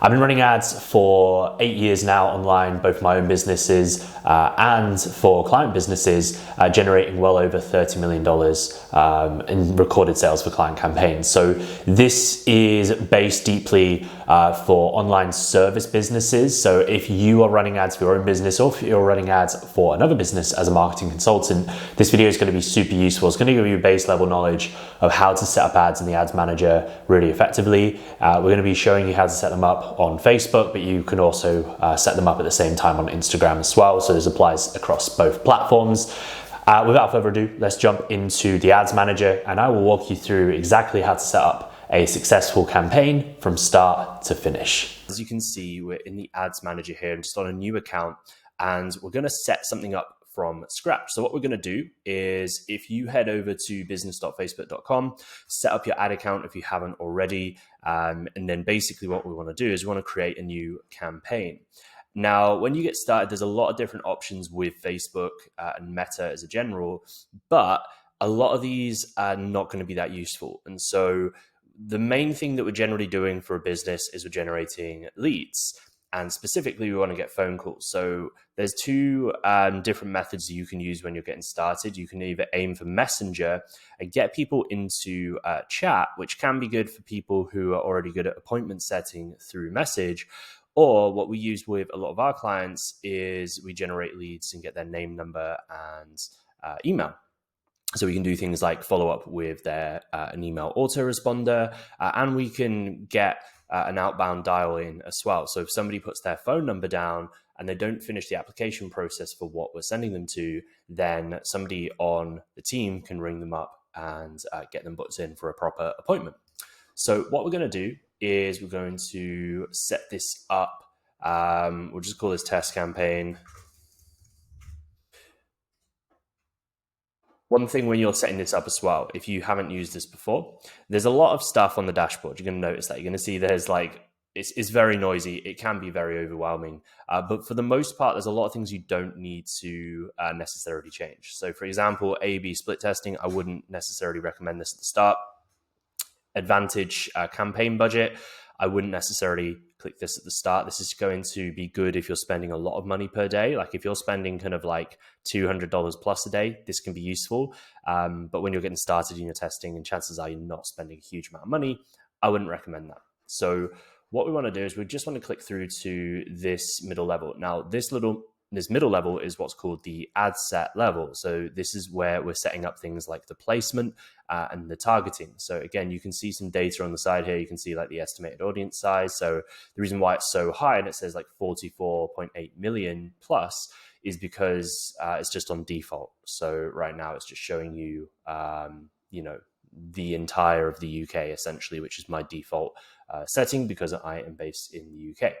I've been running ads for 8 years now online, both my own businesses and for client businesses, generating well over $30 million in recorded sales for client campaigns. So this is based deeply for online service businesses. So if you are running ads for your own business or if you're running ads for another business as a marketing consultant, this video is going to be super useful. It's going to give you base level knowledge of how to set up ads in the Ads Manager really effectively. We're going to be showing you how to set them up on Facebook, but you can also set them up at the same time on Instagram as well. So this applies across both platforms. Without further ado, let's jump into the Ads Manager and I will walk you through exactly how to set up a successful campaign from start to finish. As you can see, we're in the Ads Manager here. I'm just on a new account and we're going to set something up from scratch. So what we're going to do is, if you head over to business.facebook.com, set up your ad account if you haven't already. And then basically what we want to do is we want to create a new campaign. Now, when you get started, there's a lot of different options with Facebook and Meta as a general, but a lot of these are not going to be that useful. And so the main thing that we're generally doing for a business is we're generating leads. And specifically, we want to get phone calls. So there's two different methods you can use when you're getting started. You can either aim for Messenger and get people into chat, which can be good for people who are already good at appointment setting through message. Or what we use with a lot of our clients is we generate leads and get their name, number, and email. So we can do things like follow up with their an email autoresponder, and we can get an outbound dial in as well. So if somebody puts their phone number down and they don't finish the application process for what we're sending them to, then somebody on the team can ring them up and get them booked in for a proper appointment. So what we're going to do is we're going to set this up. We'll just call this test campaign. One thing when you're setting this up as well, if you haven't used this before, there's a lot of stuff on the dashboard. You're going to notice that. You're going to see there's it's very noisy. It can be very overwhelming. But for the most part, there's a lot of things you don't need to necessarily change. So for example, A/B split testing, I wouldn't necessarily recommend this at the start. Advantage campaign budget, I wouldn't necessarily click this at the start. This is going to be good if you're spending a lot of money per day. Like if you're spending kind of like $200 plus a day, this can be useful. But when you're getting started in your testing and chances are you're not spending a huge amount of money, I wouldn't recommend that. So what we want to do is we just want to click through to this middle level. Now, this middle level is what's called the ad set level. So this is where we're setting up things like the placement and the targeting. So again, you can see some data on the side here. You can see like the estimated audience size. So the reason why it's so high and it says like 44.8 million plus is because it's just on default. So right now it's just showing you, the entire of the UK essentially, which is my default setting because I am based in the UK.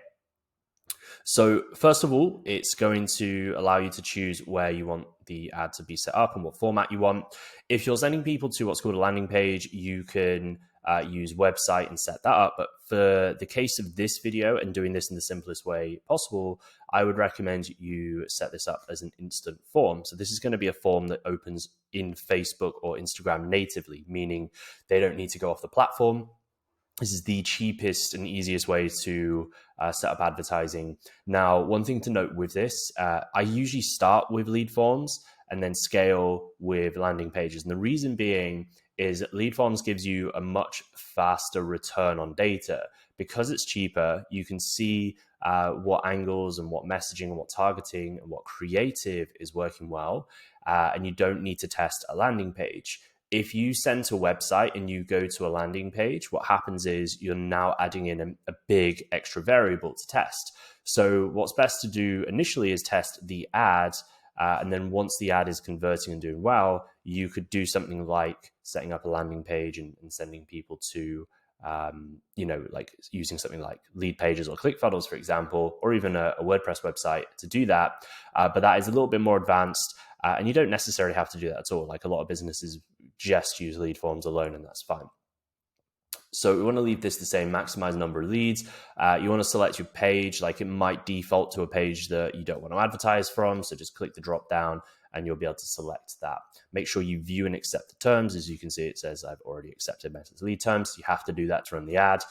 So first of all, it's going to allow you to choose where you want the ad to be set up and what format you want. If you're sending people to what's called a landing page, you can use website and set that up. But for the case of this video and doing this in the simplest way possible, I would recommend you set this up as an instant form. So this is going to be a form that opens in Facebook or Instagram natively, meaning they don't need to go off the platform. This is the cheapest and easiest way to set up advertising. Now, one thing to note with this, I usually start with lead forms and then scale with landing pages. And the reason being is that lead forms gives you a much faster return on data. Because it's cheaper, you can see what angles and what messaging and what targeting and what creative is working well. And you don't need to test a landing page. If you send to a website and you go to a landing page, what happens is you're now adding in a big extra variable to test. So what's best to do initially is test the ad. And then once the ad is converting and doing well, you could do something like setting up a landing page and sending people to, like using something like Lead Pages or ClickFunnels, for example, or even a WordPress website to do that. But that is a little bit more advanced. And you don't necessarily have to do that at all. Like a lot of businesses just use lead forms alone, and that's fine. So we want to leave this the same, maximize number of leads. You want to select your page, like it might default to a page that you don't want to advertise from. So just click the drop down and you'll be able to select that. Make sure you view and accept the terms. As you can see, it says I've already accepted Meta's lead terms. You have to do that to run the ad.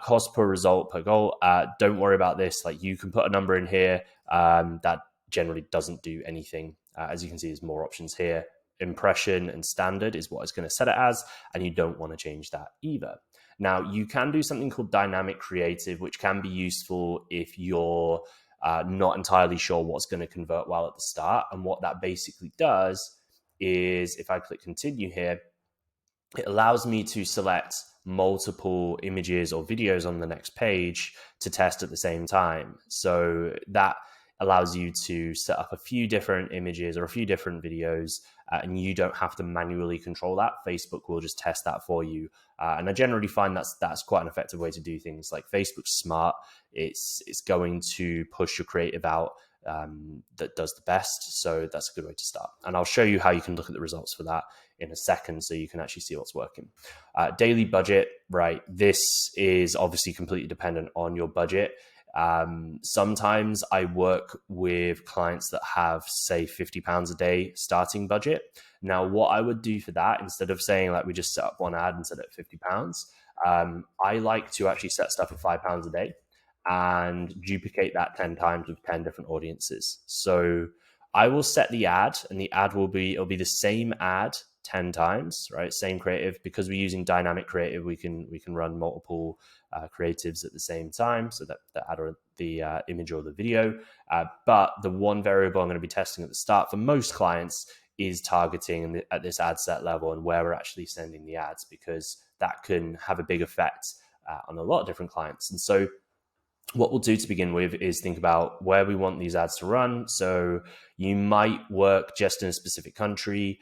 Cost per result per goal. Don't worry about this. Like, you can put a number in here. That generally doesn't do anything. As you can see, there's more options here. Impression and standard is what it's going to set it as, and you don't want to change that either. Now, you can do something called dynamic creative, which can be useful if you're not entirely sure what's going to convert well at the start. And what that basically does is, if I click continue here, it allows me to select multiple images or videos on the next page to test at the same time. So that allows you to set up a few different images or a few different videos, and you don't have to manually control that. Facebook will just test that for you. And I generally find that's quite an effective way to do things. Like, Facebook's smart. It's going to push your creative out that does the best. So that's a good way to start. And I'll show you how you can look at the results for that in a second, so you can actually see what's working. Daily budget, right? This is obviously completely dependent on your budget. Sometimes I work with clients that have, say, £50 a day starting budget. Now, what I would do for that, instead of saying like we just set up one ad and set it at £50, I like to actually set stuff at £5 a day and duplicate that 10 times with 10 different audiences. So I will set the ad, and the ad it'll be the same ad 10 times, right? Same creative. Because we're using dynamic creative, we can run multiple creatives at the same time, so that the ad or the image or the video. But the one variable I'm going to be testing at the start for most clients is targeting at this ad set level and where we're actually sending the ads, because that can have a big effect on a lot of different clients. And so what we'll do to begin with is think about where we want these ads to run. So you might work just in a specific country.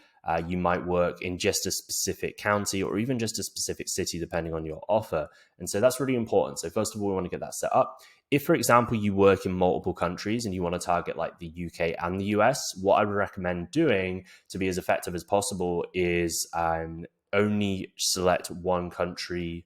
You might work in just a specific county, or even just a specific city, depending on your offer. And so that's really important. So first of all, we want to get that set up. If, for example, you work in multiple countries and you want to target like the UK and the US, what I would recommend doing to be as effective as possible is only select one country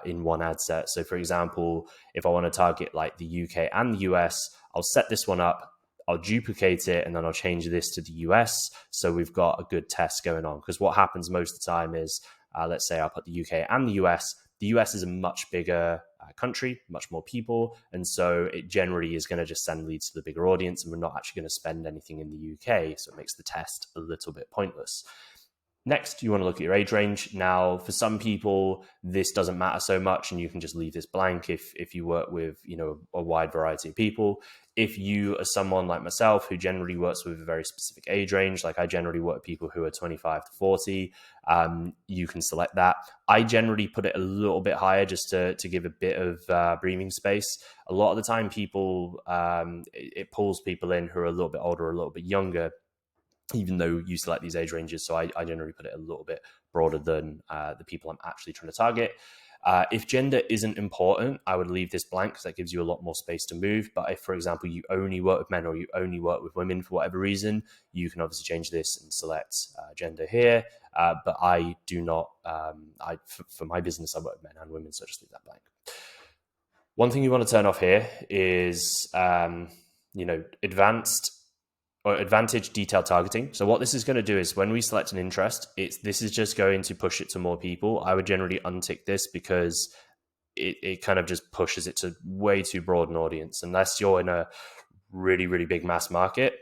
in one ad set. So for example, if I want to target like the UK and the US, I'll set this one up, I'll duplicate it, and then I'll change this to the US. So we've got a good test going on. Because what happens most of the time is, let's say I'll put the UK and the US. The US is a much bigger country, much more people. And so it generally is going to just send leads to the bigger audience, and we're not actually going to spend anything in the UK. So it makes the test a little bit pointless. Next, you want to look at your age range. Now, for some people, this doesn't matter so much, and you can just leave this blank if you work with, a wide variety of people. If you are someone like myself who generally works with a very specific age range, like I generally work with people who are 25 to 40, you can select that. I generally put it a little bit higher just to give a bit of breathing space. A lot of the time, it pulls people in who are a little bit older or a little bit younger, even though you select these age ranges. So I generally put it a little bit broader than the people I'm actually trying to target. If gender isn't important, I would leave this blank, because that gives you a lot more space to move. But if, for example, you only work with men or you only work with women for whatever reason, you can obviously change this and select gender here. But I do not, for my business, I work with men and women, so just leave that blank. One thing you want to turn off here is, advantage detailed targeting. So what this is going to do is, when we select an interest, this is just going to push it to more people. I would generally untick this, because it kind of just pushes it to way too broad an audience. Unless you're in a really, really big mass market,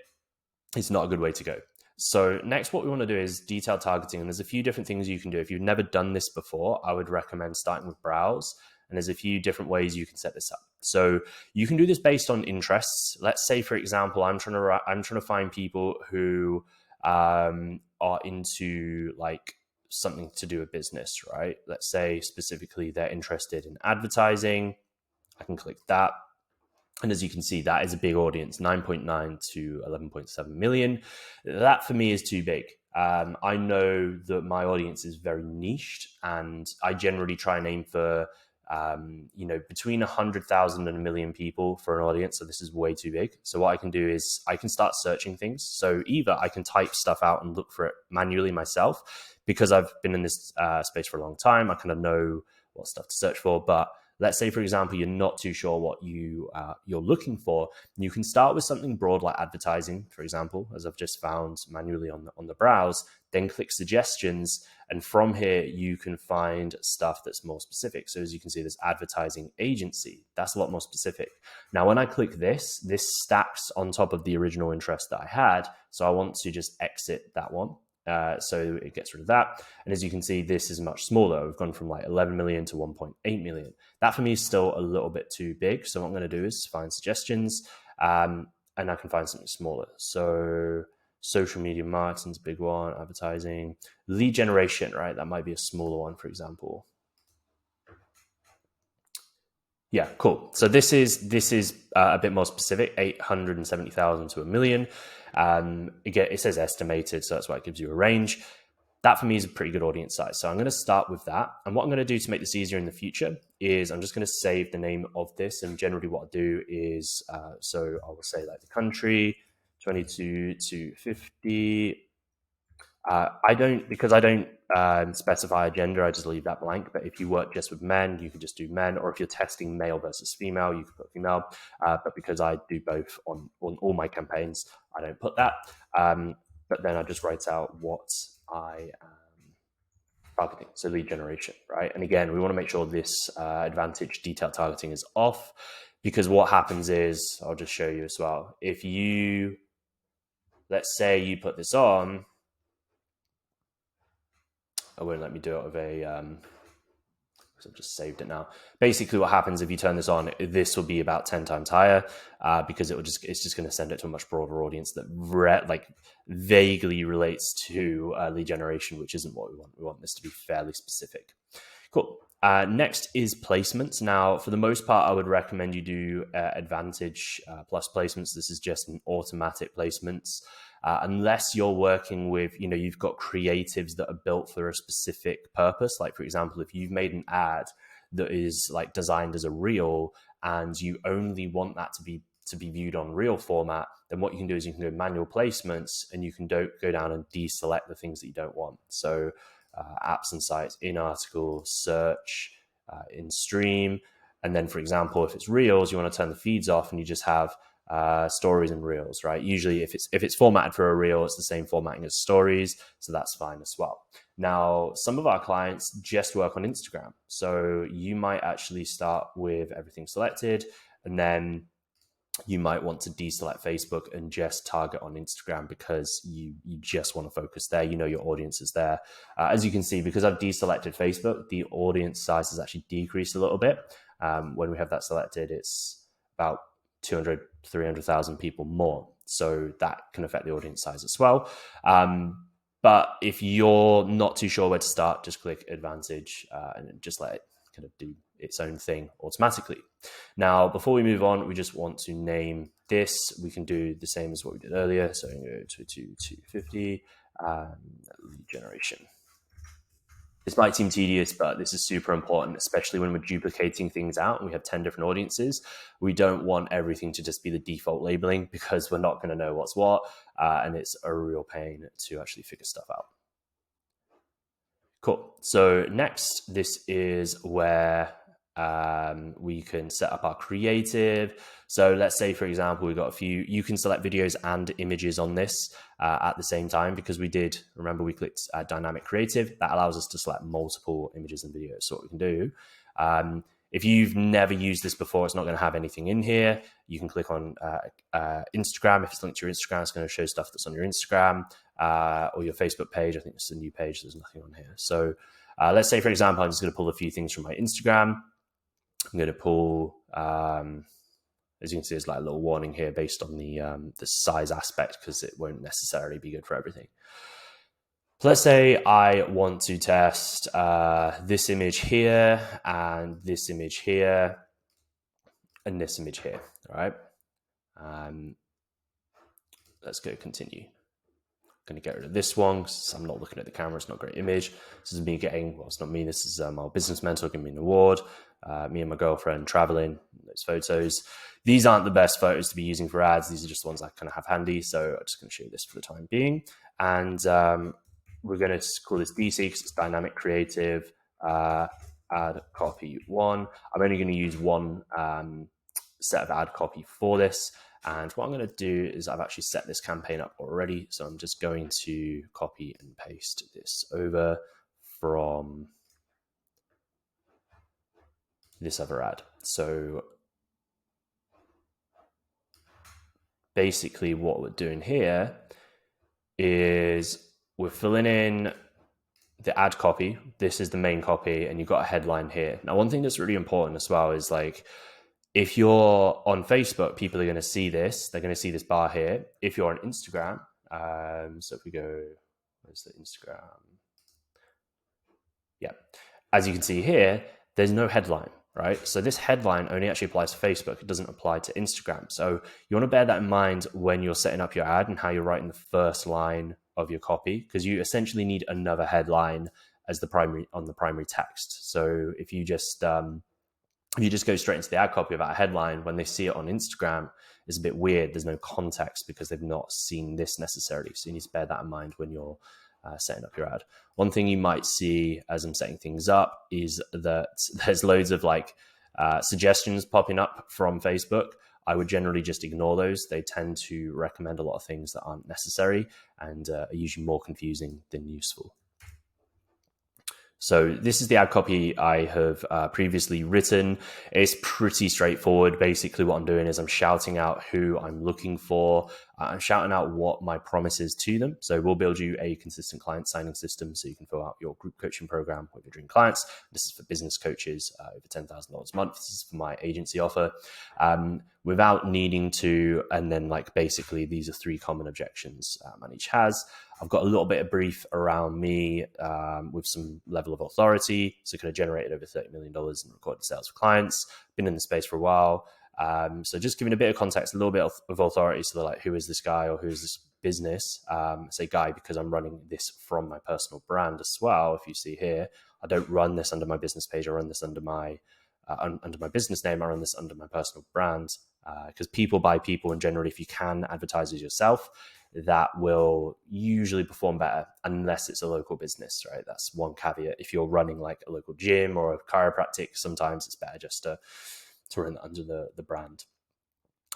it's not a good way to go. So next, what we want to do is detailed targeting. And there's a few different things you can do. If you've never done this before, I would recommend starting with browse. And there's a few different ways you can set this up. So you can do this based on interests. Let's say, for example, I'm trying to find people who are into like something to do with business, right? Let's say specifically they're interested in advertising. I can click that. And as you can see, that is a big audience, 9.9 to 11.7 million. That for me is too big. I know that my audience is very niched, and I generally try and aim for between 100,000 and 1 million people for an audience. So this is way too big. So what I can do is I can start searching things. So either I can type stuff out and look for it manually myself, because I've been in this space for a long time. I kind of know what stuff to search for. But let's say, for example, you're not too sure what you're looking for, you can start with something broad like advertising, for example, as I've just found manually on the browse, then click suggestions. And from here, you can find stuff that's more specific. So as you can see, there's advertising agency. That's a lot more specific. Now, when I click this stacks on top of the original interest that I had. So I want to just exit that one. So it gets rid of that. And as you can see, this is much smaller. We've gone from like 11 million to 1.8 million. That for me is still a little bit too big. So what I'm going to do is find suggestions, and I can find something smaller. So social media marketing is a big one, advertising, lead generation, right? That might be a smaller one, for example. Yeah, cool. So this is a bit more specific, 870,000 to 1 million. Again, it says estimated, so that's why it gives you a range. That for me is a pretty good audience size. So I'm going to start with that. And what I'm going to do to make this easier in the future is I'm just going to save the name of this. And generally what I'll do is, so I will say like the country, 22 to 50. Because I don't specify a gender, I just leave that blank. But if you work just with men, you could just do men. Or if you're testing male versus female, you could put female. But because I do both on all my campaigns, I don't put that. But then I just write out what I am targeting. So lead generation, right? And again, we want to make sure this advantage detailed targeting is off, because what happens is, I'll just show you as well. If you, let's say you put this on, it won't let me do it with a, because I've just saved it now. Basically what happens if you turn this on, this will be about 10 times higher, because it's just going to send it to a much broader audience that vaguely relates to lead generation, which isn't what we want. We want this to be fairly specific. Cool. Next is placements. Now, for the most part, I would recommend you do Advantage Plus placements. This is just an automatic placements. Unless you're working with, you've got creatives that are built for a specific purpose. Like, for example, if you've made an ad that is like designed as a reel and you only want that to be viewed on reel format, then what you can do is you can do manual placements, and you can go down and deselect the things that you don't want. So apps and sites, in article, search, in stream. And then, for example, if it's reels, you want to turn the feeds off and you just have stories and reels, right? Usually if it's formatted for a reel, it's the same formatting as stories, so that's fine as well. Now, some of our clients just work on Instagram, so you might actually start with everything selected, and then you might want to deselect Facebook and just target on Instagram because you just want to focus there. Your audience is there. As you can see, because I've deselected Facebook, the audience size has actually decreased a little bit. When we have that selected, it's about 200, 300,000 people more. So that can affect the audience size as well. But if you're not too sure where to start, just click Advantage and just let it kind of do its own thing automatically. Now, before we move on, we just want to name this. We can do the same as what we did earlier. So I'm going to go to 250 lead generation. This might seem tedious, but this is super important, especially when we're duplicating things out and we have 10 different audiences. We don't want everything to just be the default labeling, because we're not going to know what's what, and it's a real pain to actually figure stuff out. Cool. So next, this is where we can set up our creative. So let's say, for example, we've got you can select videos and images on this at the same time, because we clicked dynamic creative. That allows us to select multiple images and videos. So what we can do, if you've never used this before, it's not going to have anything in here. You can click on Instagram. If it's linked to your Instagram, it's going to show stuff that's on your Instagram or your Facebook page. I think it's a new page. There's nothing on here. So let's say, for example, I'm just going to pull a few things from my Instagram. I'm going to pull, as you can see, there's like a little warning here based on the size aspect, because it won't necessarily be good for everything. Let's say I want to test this image here, and this image here, and this image here, all right? Let's go continue. I'm going to get rid of this one because I'm not looking at the camera. It's not a great image. This is me getting, well, it's not me. This is our business mentor giving me an award. Me and my girlfriend traveling, those photos. These aren't the best photos to be using for ads. These are just the ones I kind of have handy. So I'm just going to show you this for the time being. And we're going to call this DC because it's dynamic creative. ad copy 1. I'm only going to use one set of ad copy for this. And what I'm going to do is I've actually set this campaign up already. So I'm just going to copy and paste this over from this other ad. So basically what we're doing here is we're filling in the ad copy. This is the main copy, and you've got a headline here. Now, one thing that's really important as well is like, if you're on Facebook, people are going to see this. They're going to see this bar here. If you're on Instagram, so if we go, where's the Instagram? Yeah. As you can see here, there's no headline, right? So this headline only actually applies to Facebook. It doesn't apply to Instagram. So you want to bear that in mind when you're setting up your ad and how you're writing the first line of your copy, because you essentially need another headline as the primary text. So if you just go straight into the ad copy without a headline, when they see it on Instagram, it's a bit weird. There's no context because they've not seen this necessarily. So you need to bear that in mind when you're setting up your ad. One thing you might see as I'm setting things up is that there's loads of like suggestions popping up from Facebook. I would generally just ignore those. They tend to recommend a lot of things that aren't necessary and are usually more confusing than useful. So this is the ad copy I have previously written. It's pretty straightforward. Basically what I'm doing is I'm shouting out who I'm looking for. I'm shouting out what my promise is to them. So we'll build you a consistent client signing system so you can fill out your group coaching program with your dream clients. This is for business coaches over $10,000 a month. This is for my agency offer. Without needing to, and then like basically these are 3 common objections Manish has. I've got a little bit of brief around me with some level of authority. So kind of generated over $30 million in recorded sales for clients, been in the space for a while. So just giving a bit of context, a little bit of authority. So they're like, who is this guy or who is this business? Say guy, because I'm running this from my personal brand as well. If you see here, I don't run this under my business page. I run this under my business name. I run this under my personal brand because people buy people. And generally, if you can advertise as yourself, that will usually perform better unless it's a local business, right? That's one caveat. If you're running like a local gym or a chiropractic, sometimes it's better just to run it under the brand.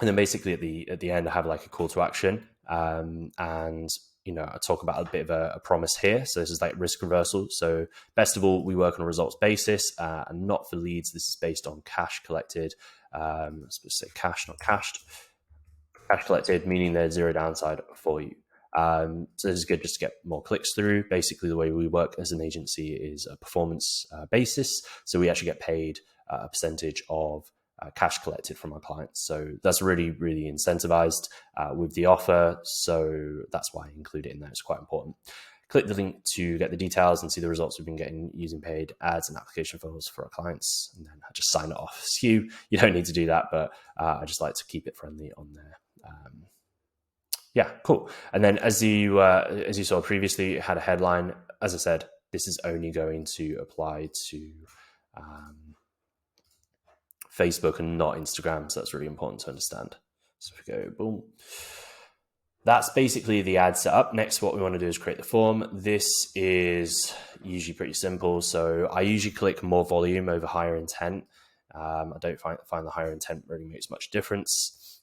And then basically at the end, I have like a call to action. And I talk about a bit of a promise here. So this is like risk reversal. So best of all, we work on a results basis and not for leads. This is based on cash collected. I'm supposed to say cash, not cashed. Cash collected, meaning there's zero downside for you. So this is good just to get more clicks through. Basically, the way we work as an agency is a performance basis. So we actually get paid a percentage of cash collected from our clients. So that's really, really incentivized with the offer. So that's why I include it in there. It's quite important. Click the link to get the details and see the results we've been getting using paid ads and application flows for our clients. And then I just sign it off. So you don't need to do that, but I just like to keep it friendly on there. Yeah, cool. And then as you saw previously, it had a headline. As I said, this is only going to apply to Facebook and not Instagram. So that's really important to understand. So if we go, boom. That's basically the ad setup. Next, what we want to do is create the form. This is usually pretty simple. So I usually click more volume over higher intent. I don't find the higher intent really makes much difference.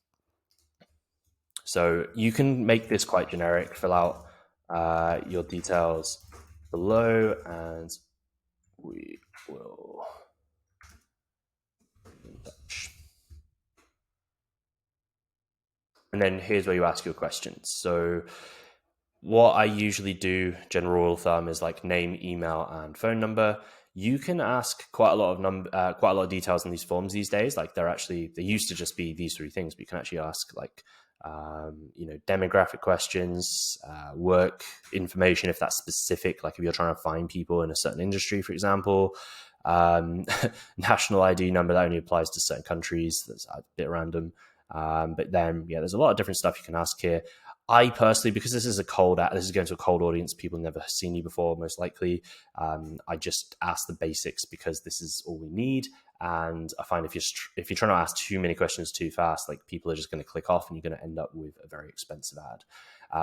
So you can make this quite generic, fill out your details below, and we will touch. And then here's where you ask your questions. So what I usually do, general rule of thumb, is like name, email, and phone number. You can ask quite a lot of details in these forms these days. Like they used to just be these 3 things, but you can actually ask like demographic questions, work information if that's specific, like if you're trying to find people in a certain industry, for example, national ID number that only applies to certain countries. That's a bit random. But then, there's a lot of different stuff you can ask here. I personally, because this is going to a cold audience, people never seen you before, most likely. I just ask the basics because this is all we need. And I find if you're trying to ask too many questions too fast, like people are just going to click off, and you're going to end up with a very expensive ad.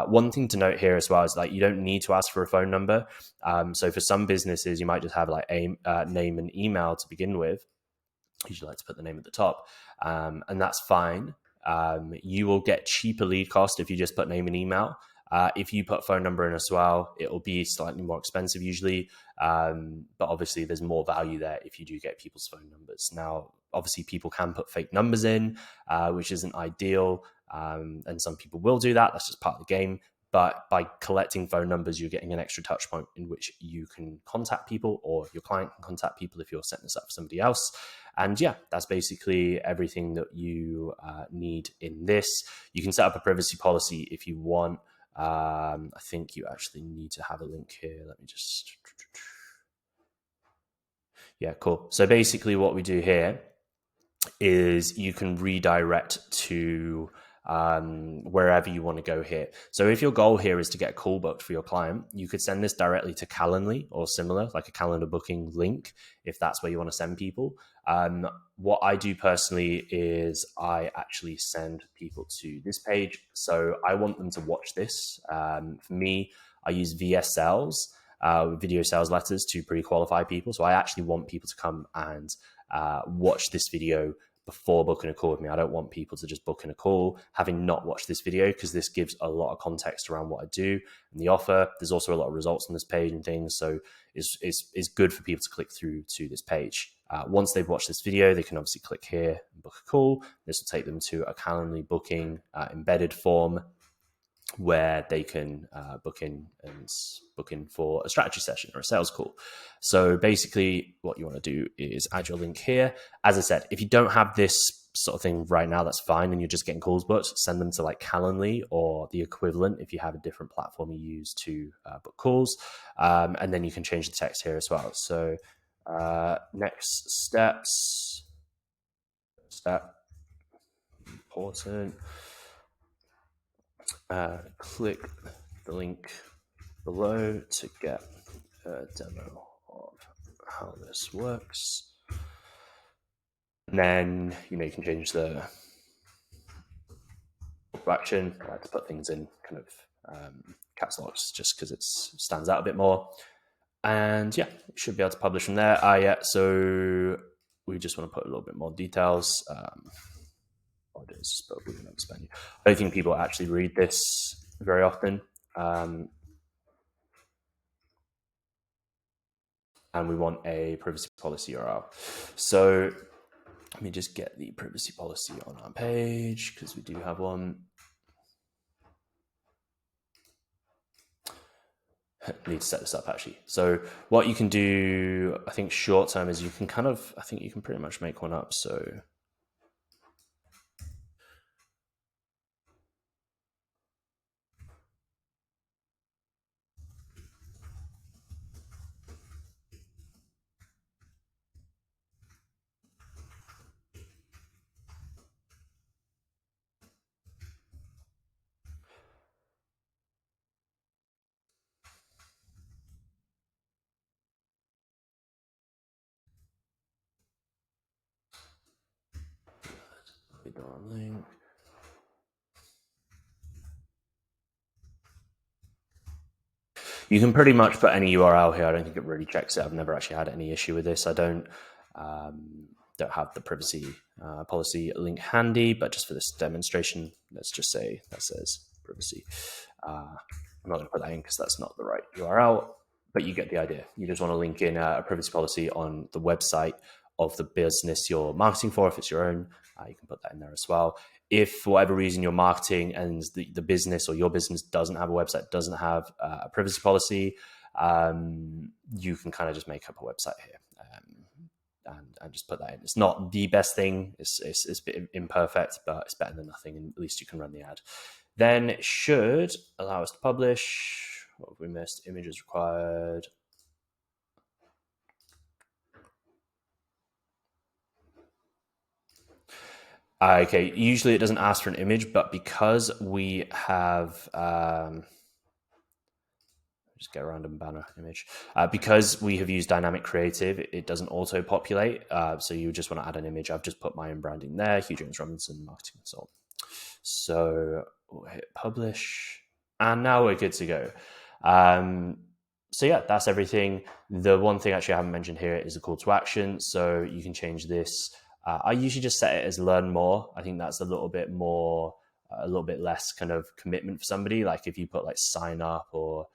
One thing to note here as well is like you don't need to ask for a phone number. So for some businesses, you might just have like a name and email to begin with. Usually like to put the name at the top, and that's fine. You will get cheaper lead cost if you just put name and email. If you put phone number in as well, it will be slightly more expensive usually. But obviously there's more value there if you do get people's phone numbers. Now, obviously people can put fake numbers in, which isn't ideal. And some people will do that. That's just part of the game. But by collecting phone numbers, you're getting an extra touch point in which you can contact people, or your client can contact people if you're setting this up for somebody else. And yeah, that's basically everything that you need in this. You can set up a privacy policy if you want. I think you actually need to have a link here. Let me just... Yeah, cool. So basically what we do here is you can redirect to wherever you want to go here. So if your goal here is to get a call booked for your client, you could send this directly to Calendly or similar, like a calendar booking link, if that's where you want to send people. What I do personally is I actually send people to this page. So I want them to watch this. For me, I use VSLs, video sales letters, to pre-qualify people. So I actually want people to come and watch this video before booking a call with me. I don't want people to just book in a call having not watched this video, because this gives a lot of context around what I do and the offer. There's also a lot of results on this page and things, so it's good for people to click through to this page. Once they've watched this video, they can obviously click here and book a call. This will take them to a Calendly booking embedded form where they can book in for a strategy session or a sales call. So basically what you want to do is add your link here. As I said, if you don't have this sort of thing right now, that's fine, and you're just getting calls booked, send them to like Calendly or the equivalent if you have a different platform you use to book calls. And then you can change the text here as well. So next steps, step important. Click the link below to get a demo of how this works. And then, you can change the action. I like to put things in kind of caps locks just because it stands out a bit more. And yeah, you should be able to publish from there. So we just want to put a little bit more details. But we don't spend you. I don't think people actually read this very often. And we want a privacy policy URL. So let me just get the privacy policy on our page, because we do have one. I need to set this up actually. So what you can do, I think short term, is you can I think you can pretty much make one up. So link. You can pretty much put any URL here. I don't think it really checks it. I've never actually had any issue with this. I don't have the privacy policy link handy, but just for this demonstration, let's just say that says privacy. I'm not going to put that in because that's not the right URL, but you get the idea. You just want to link in a privacy policy on the website of the business you're marketing for. If it's your own, you can put that in there as well. If for whatever reason you're marketing and the business or your business doesn't have a website, doesn't have a privacy policy, you can kind of just make up a website here and just put that in. It's not the best thing. It's a bit imperfect, but it's better than nothing, and at least you can run the ad. Then it should allow us to publish. What have we missed? Images required. Okay, usually it doesn't ask for an image, but because we have, just get a random banner image. Because we have used dynamic creative, it doesn't auto populate. So you just want to add an image. I've just put my own branding there, Hugh James Robinson, marketing consultant. So we'll hit publish, and now we're good to go. So yeah, that's everything. The one thing actually I haven't mentioned here is the call to action. So you can change this. I usually just set it as learn more. I think that's a little bit more, a little bit less kind of commitment for somebody. Like if you put like sign up or,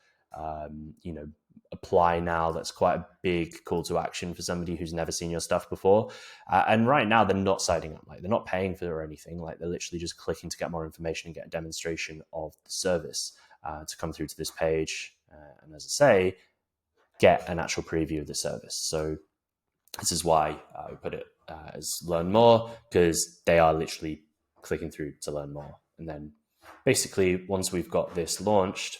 apply now, that's quite a big call to action for somebody who's never seen your stuff before. And right now they're not signing up, like they're not paying for it or anything. Like they're literally just clicking to get more information and get a demonstration of the service to come through to this page. And as I say, get an actual preview of the service. So this is why we put it as learn more, because they are literally clicking through to learn more. And then basically once we've got this launched,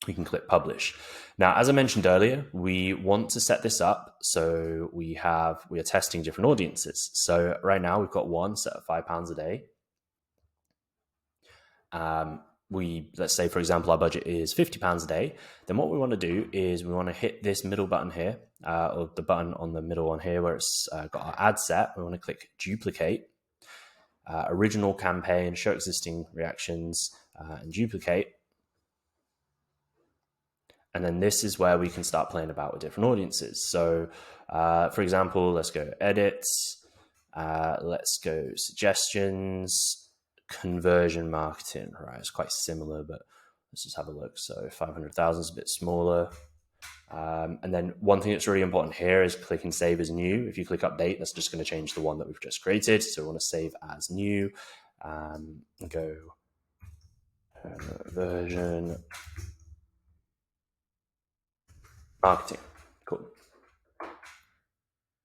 we can click publish. Now, as I mentioned earlier, we want to set this up so we are testing different audiences. So right now we've got one set at £5 a day. Let's say, for example, our budget is £50 a day. Then what we want to do is we want to hit this middle button here, or the button on the middle one here where it's got our ad set. We want to click duplicate, original campaign, show existing reactions, and duplicate. And then this is where we can start playing about with different audiences. So, for example, let's go edits, let's go suggestions, conversion marketing. Right, it's quite similar, but let's just have a look. So 500,000 is a bit smaller. And then one thing that's really important here is clicking save as new. If you click update, that's just going to change the one that we've just created. So we want to save as new, and go version marketing. Cool.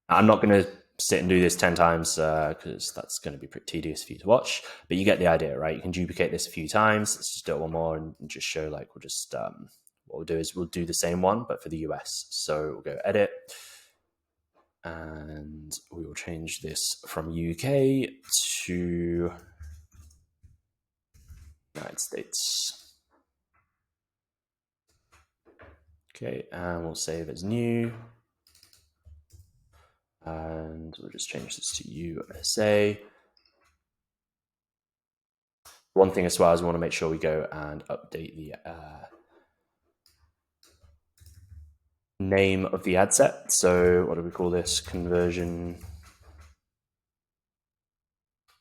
I'm not going to sit and do this 10 times because that's going to be pretty tedious for you to watch, but you get the idea, right? You can duplicate this a few times. Let's just do it one more and just show, like, we'll just, what we'll do is we'll do the same one, but for the US. So we'll go edit and we will change this from UK to United States. Okay, and we'll save as new. And we'll just change this to USA. One thing as well is we want to make sure we go and update the name of the ad set. So what do we call this? Conversion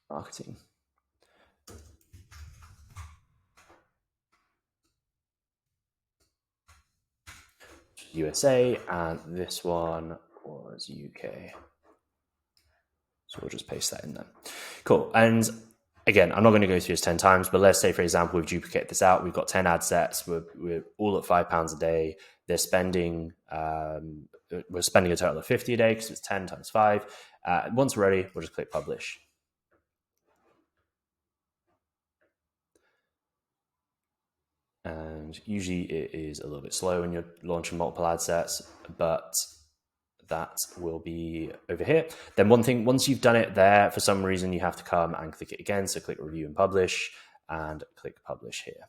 marketing. USA, and this one was UK. So we'll just paste that in there. Cool. And again, I'm not going to go through this 10 times, but let's say, for example, we've duplicated this out. We've got 10 ad sets. We're all at £5 a day. They're spending, we're spending a total of 50 a day because it's 10 times 5. Once we're ready, we'll just click publish. And usually it is a little bit slow when you're launching multiple ad sets, but that will be over here. Then one thing, once you've done it there, for some reason you have to come and click it again. So click review and publish and click publish here.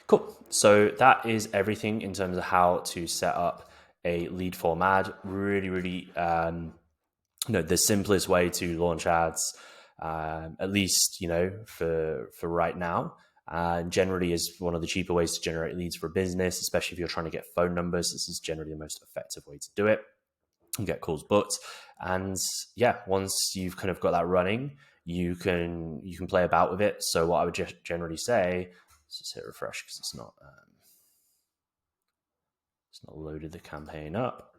Cool. So that is everything in terms of how to set up a lead form ad. Really, the simplest way to launch ads, at least, for right now. Generally is one of the cheaper ways to generate leads for a business, especially if you're trying to get phone numbers. This is generally the most effective way to do it and get calls booked. And yeah, once you've kind of got that running, you can play about with it. So what I would just generally say, let's just hit refresh because it's not loaded the campaign up.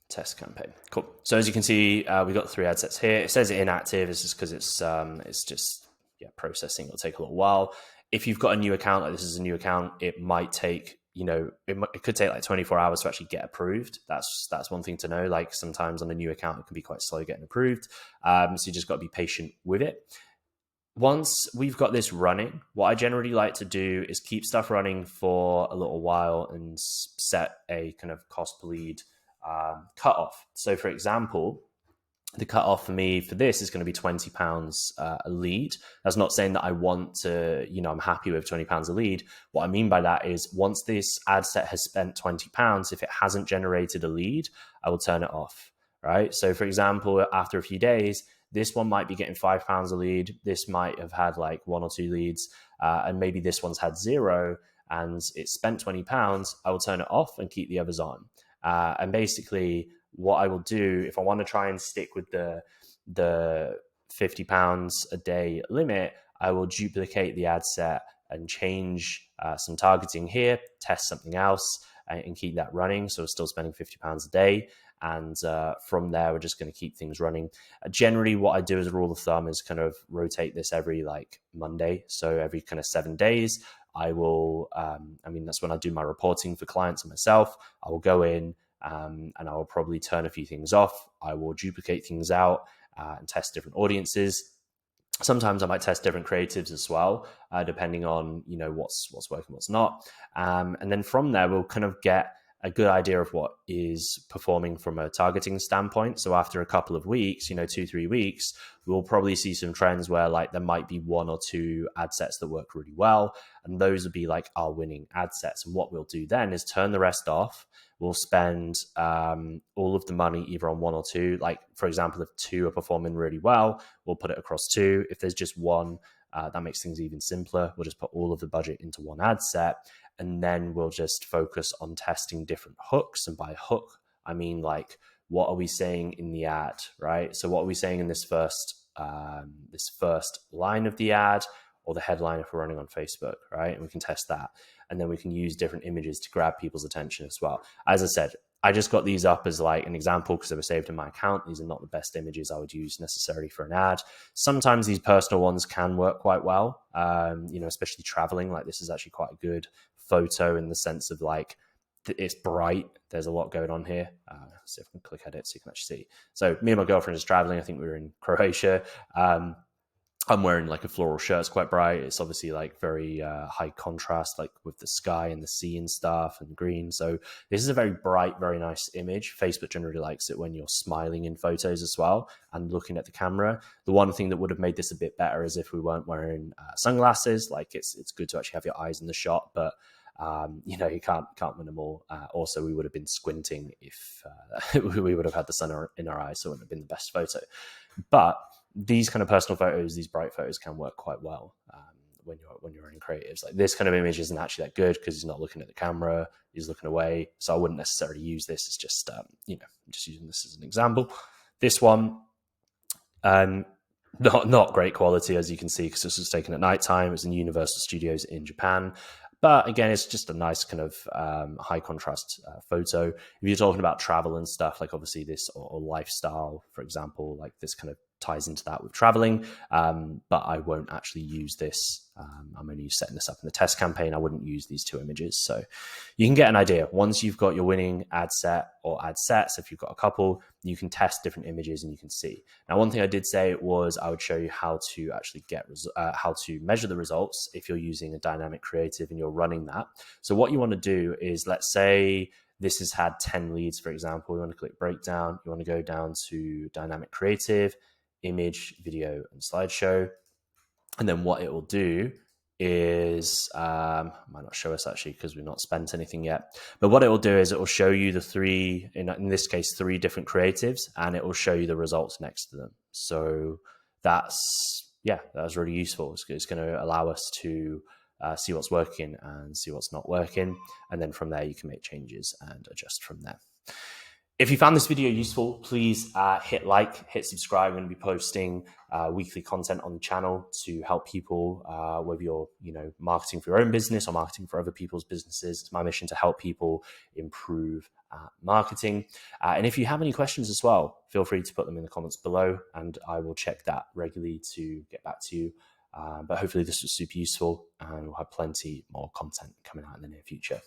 Test campaign. Cool. So as you can see, we've got 3 ad sets here. It says inactive. It's just because it's just processing. It'll take a little while. If you've got a new account, like this is a new account, it might take, it could take like 24 hours to actually get approved. That's one thing to know. Like sometimes on a new account, it can be quite slow getting approved. So you just got to be patient with it. once we've got this running, what I generally like to do is keep stuff running for a little while and set a kind of cost per lead cutoff. So for example, the cutoff for me for this is going to be £20 a lead. That's not saying that I want to, I'm happy with £20 a lead. What I mean by that is once this ad set has spent £20, if it hasn't generated a lead, I will turn it off, right? So for example, after a few days, this one might be getting £5 a lead. This might have had like 1 or 2 leads, and maybe this one's had 0 and it's spent £20. I will turn it off and keep the others on. And basically, what I will do if I want to try and stick with the £50 a day limit, I will duplicate the ad set and change some targeting here, test something else, and keep that running. So we're still spending £50 a day. And from there, we're just going to keep things running. Generally, what I do as a rule of thumb is kind of rotate this every like Monday. So every kind of 7 days, I will, that's when I do my reporting for clients and myself. I will go in and I will probably turn a few things off. I will duplicate things out and test different audiences. Sometimes I might test different creatives as well, depending on, what's working, what's not. And then from there, we'll kind of get a good idea of what is performing from a targeting standpoint. So after a couple of weeks, 2-3 weeks, we'll probably see some trends where like there might be 1 or 2 ad sets that work really well. And those would be like our winning ad sets. And what we'll do then is turn the rest off. We'll spend all of the money either on 1 or 2. Like, for example, if 2 are performing really well, we'll put it across 2. If there's just 1, that makes things even simpler. We'll just put all of the budget into 1 ad set. And then we'll just focus on testing different hooks. And by hook, I mean like, what are we saying in the ad, right? So what are we saying in this first line of the ad, or the headline if we're running on Facebook, right? And we can test that. And then we can use different images to grab people's attention as well. As I said, I just got these up as like an example because they were saved in my account. These are not the best images I would use necessarily for an ad. Sometimes these personal ones can work quite well, especially traveling. Like this is actually quite a good photo in the sense of like, it's bright. There's a lot going on here. Let's see if I can click edit so you can actually see. So me and my girlfriend is traveling. I think we were in Croatia. I'm wearing like a floral shirt. It's quite bright. It's obviously like very high contrast, like with the sky and the sea and stuff and green. So this is a very bright, very nice image. Facebook generally likes it when you're smiling in photos as well and looking at the camera. The one thing that would have made this a bit better is if we weren't wearing sunglasses. Like it's good to actually have your eyes in the shot, but you can't win them all. Also, we would have been squinting if we would have had the sun in our eyes, so it wouldn't have been the best photo. But these kind of personal photos, these bright photos can work quite well when you're running creatives. Like this kind of image isn't actually that good because he's not looking at the camera, he's looking away. So I wouldn't necessarily use this. It's just, just using this as an example. This one, not great quality, as you can see, because this was taken at nighttime. It was in Universal Studios in Japan. But again, it's just a nice kind of high contrast photo. If you're talking about travel and stuff, like obviously this or lifestyle, for example, like this kind of ties into that with traveling. But I won't actually use this. I'm only setting this up in the test campaign. I wouldn't use these 2 images. So you can get an idea. Once you've got your winning ad set or ad sets, if you've got a couple, you can test different images and you can see. Now, one thing I did say was I would show you how to actually how to measure the results if you're using a dynamic creative and you're running that. So what you want to do is, let's say this has had 10 leads, for example. You want to click breakdown. You want to go down to dynamic creative, image, video, and slideshow. And then what it will do is, might not show us actually because we've not spent anything yet. But what it will do is it will show you the 3, in this case, 3 different creatives, and it will show you the results next to them. So that's really useful. It's going to allow us to see what's working and see what's not working. And then from there, you can make changes and adjust from there. If you found this video useful, please hit like, hit subscribe. I'm going to be posting weekly content on the channel to help people, whether you're marketing for your own business or marketing for other people's businesses. It's my mission to help people improve marketing. And if you have any questions as well, feel free to put them in the comments below, and I will check that regularly to get back to you. But hopefully this was super useful, and we'll have plenty more content coming out in the near future.